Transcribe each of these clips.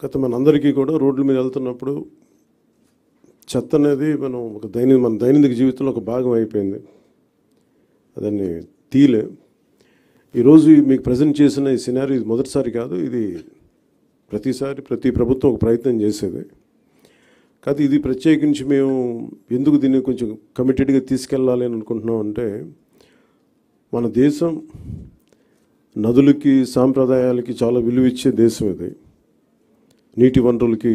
గత మనందరికీ కూడా రోడ్ల మీద వెళ్తున్నప్పుడు చెత్త అనేది మన దైనందిక జీవితంలో ఒక భాగం అయిపోయింది. అదాన్ని తీలే. ఈరోజు మీకు ప్రజెంట్ చేసిన ఈ సినారీ మొదటిసారి కాదు, ఇది ప్రతిసారి ప్రతి ప్రభుత్వం ఒక ప్రయత్నం చేసేది. కాదు ఇది ప్రత్యేకించి మేము ఎందుకు దీన్ని కొంచెం కమిటెడ్గా తీసుకెళ్ళాలి అని అనుకుంటున్నాం అంటే, మన దేశం నదులకి సాంప్రదాయాలకి చాలా విలువ ఇచ్చే దేశం ఇది. నీటి వనరులకి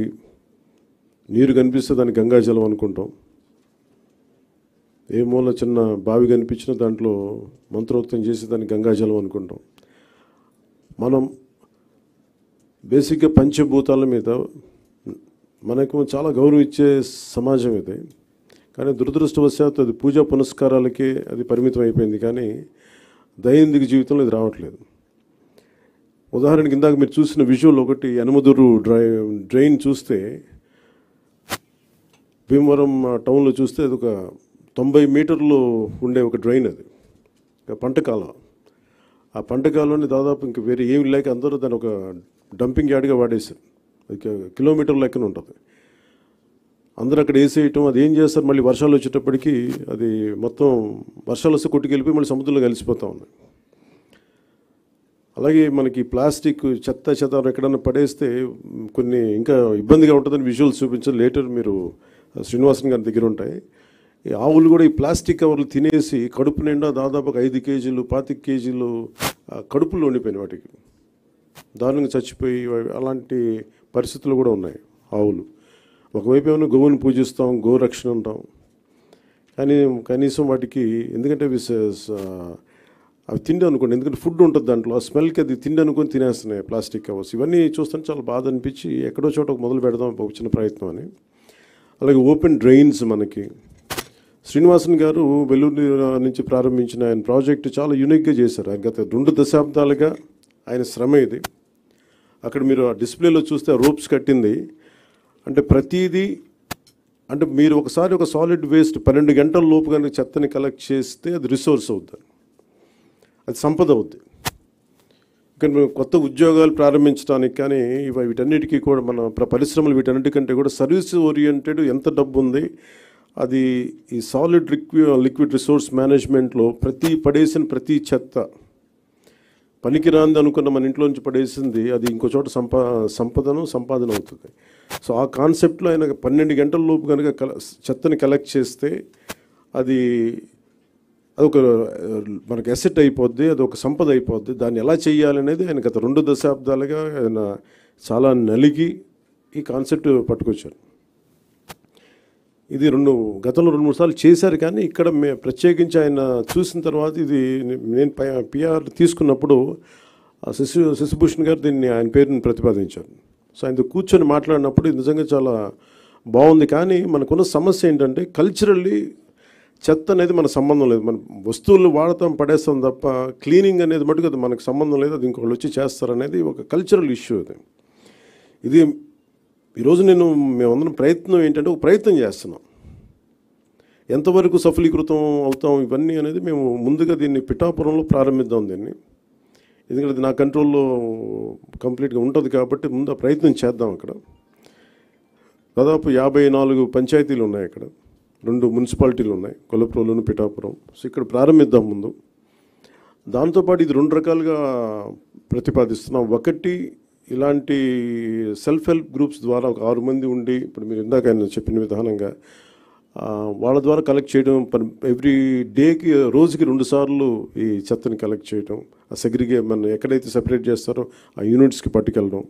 నీరు కనిపిస్తే దాన్ని గంగాజలం అనుకుంటాం. ఏ మూల చిన్న బావి కనిపించినా దాంట్లో మంత్రోక్తం చేసి దాన్ని గంగాజలం అనుకుంటాం. మనం బేసిక్గా పంచభూతాల మీద మనకు చాలా గౌరవం ఇచ్చే సమాజం ఇది. కానీ దురదృష్టవశాత్తు అది పూజా పునస్కారాలకే అది పరిమితం అయిపోయింది, కానీ దైనందిక జీవితంలో ఇది రావట్లేదు. ఉదాహరణకి ఇందాక మీరు చూసిన విజువల్ ఒకటి, యనమదురు డ్రైన్ చూస్తే, భీమవరం టౌన్లో చూస్తే అది ఒక 90 మీటర్లు ఉండే ఒక డ్రైన్. అది పంటకాలం. ఆ పంటకాలంలో దాదాపు ఇంక వేరే ఏమి లేక అందరూ దాన్ని ఒక డంపింగ్ యార్డ్గా వాడేశారు. అది కిలోమీటర్ లెక్కన ఉంటుంది. అందరూ అక్కడ వేసేయటం, అది ఏం చేస్తారు, మళ్ళీ వర్షాలు వచ్చేటప్పటికి అది మొత్తం వర్షాలు వస్తే కొట్టుకెళ్ళిపోయి మళ్ళీ సముద్రంలో కలిసిపోతూ ఉంది. అలాగే మనకి ప్లాస్టిక్ చెత్త ఎక్కడన్నా పడేస్తే కొన్ని ఇంకా ఇబ్బందిగా ఉంటుందని విజువల్స్ చూపించారు. లేటర్ మీరు శ్రీనివాసన్ గారి దగ్గర ఉంటాయి. ఈ ఆవులు కూడా ఈ ప్లాస్టిక్ కవర్లు తినేసి కడుపు నిండా దాదాపు 5 కేజీలు 25 కేజీలు కడుపులో ఉండిపోయినాయి. వాటికి దారుణంగా చచ్చిపోయి అలాంటి పరిస్థితులు కూడా ఉన్నాయి ఆవులు. ఒకవైపు ఏమైనా గోవుని పూజిస్తాం, గోరక్షణ ఉంటాం, కానీ కనీసం వాటికి ఎందుకంటే అవి తిండి అనుకోండి, ఎందుకంటే ఫుడ్ ఉంటుంది దాంట్లో, ఆ స్మెల్కి అది తిండి అనుకొని తినేస్తున్నాయి ప్లాస్టిక్ కవర్స్. ఇవన్నీ చూస్తుంటే చాలా బాధ అనిపించి ఎక్కడో చోట మొదలు పెడదాం ఒక చిన్న ప్రయత్నం అని. అలాగే ఓపెన్ డ్రైన్స్ మనకి శ్రీనివాసన్ గారు వెల్లూరు నుంచి ప్రారంభించిన ఆయన ప్రాజెక్టు చాలా యూనిక్గా చేశారు. గత 2 దశాబ్దాలుగా ఆయన శ్రమ ఇది. అక్కడ మీరు ఆ డిస్ప్లేలో చూస్తే రోప్స్ కట్టింది అంటే ప్రతిదీ, అంటే మీరు ఒకసారి ఒక సాలిడ్ వేస్ట్ 12 గంటల లోపు కనుక చెత్తని కలెక్ట్ చేస్తే అది రిసోర్స్ అవుతుంది, అది సంపద అవుద్ది. ఇక్కడ మేము కొత్త ఉద్యోగాలు ప్రారంభించడానికి కానీ వీటన్నిటికీ కూడా మన పరిశ్రమలు వీటన్నిటికంటే కూడా సర్వీస్ ఓరియంటెడ్ ఎంత డబ్బు ఉంది, అది ఈ సాలిడ్ లిక్విడ్ రిసోర్స్ మేనేజ్మెంట్లో పడేసిన ప్రతి చెత్త పనికిరాంది అనుకున్న మన ఇంట్లో నుంచి పడేసింది అది ఇంకో చోట సంపాదన అవుతుంది. సో ఆ కాన్సెప్ట్లో ఆయన 12 గంటల లోపు కనుక చెత్తని కలెక్ట్ చేస్తే అది ఒక మనకు అసెట్ అయిపోద్ది, అది ఒక సంపద అయిపోద్ది. దాన్ని ఎలా చేయాలనేది ఆయన గత 2 దశాబ్దాలుగా ఆయన చాలా నలిగి ఈ కాన్సెప్ట్ పట్టుకొచ్చారు. ఇది గతంలో 2-3 సార్లు చేశారు, కానీ ఇక్కడ ప్రత్యేకించి ఆయన చూసిన తర్వాత ఇది నేను పిఆర్ తీసుకున్నప్పుడు శశిభూషణ్ గారు దీన్ని ఆయన పేరుని ప్రతిపాదించారు. సో ఆయనతో కూర్చొని మాట్లాడినప్పుడు ఇది నిజంగా చాలా బాగుంది. కానీ మనకున్న సమస్య ఏంటంటే కల్చరల్లీ చెత్త అనేది మన సంబంధం లేదు. మన వస్తువులు వాడతాం, పడేస్తాం తప్ప క్లీనింగ్ అనేది మటుకు అది మనకు సంబంధం లేదు, అది ఇంకొకళ్ళు వచ్చి చేస్తారనేది ఒక కల్చరల్ ఇష్యూ. ఇది ఈరోజు మేమందరం ప్రయత్నం ఏంటంటే ఒక ప్రయత్నం చేస్తున్నాం. ఎంతవరకు సఫలీకృతం అవుతాం ఇవన్నీ అనేది మేము ముందుగా దీన్ని పిఠాపురంలో ప్రారంభిద్దాం దీన్ని, ఎందుకంటే అది నా కంట్రోల్లో కంప్లీట్గా ఉంటుంది కాబట్టి ముందు ఆ ప్రయత్నం చేద్దాం. అక్కడ దాదాపు 54 పంచాయతీలు ఉన్నాయి, అక్కడ 2 మున్సిపాలిటీలు ఉన్నాయి, కొలప్రోలును పిఠాపురం. సో ఇక్కడ ప్రారంభిద్దాం ముందు. దాంతోపాటు ఇది 2 రకాలుగా ప్రతిపాదిస్తున్నాం. ఒకటి, ఇలాంటి సెల్ఫ్ హెల్ప్ గ్రూప్స్ ద్వారా ఒక 6 మంది ఉండి, ఇప్పుడు మీరు ఇందాక ఆయన చెప్పిన విధానంగా వాళ్ళ ద్వారా కలెక్ట్ చేయడం, ఎవ్రీ డేకి రోజుకి 2 సార్లు ఈ చెత్తని కలెక్ట్ చేయడం, ఆ మన ఎక్కడైతే సెపరేట్ చేస్తారో ఆ యూనిట్స్కి పట్టుకెళ్ళడం.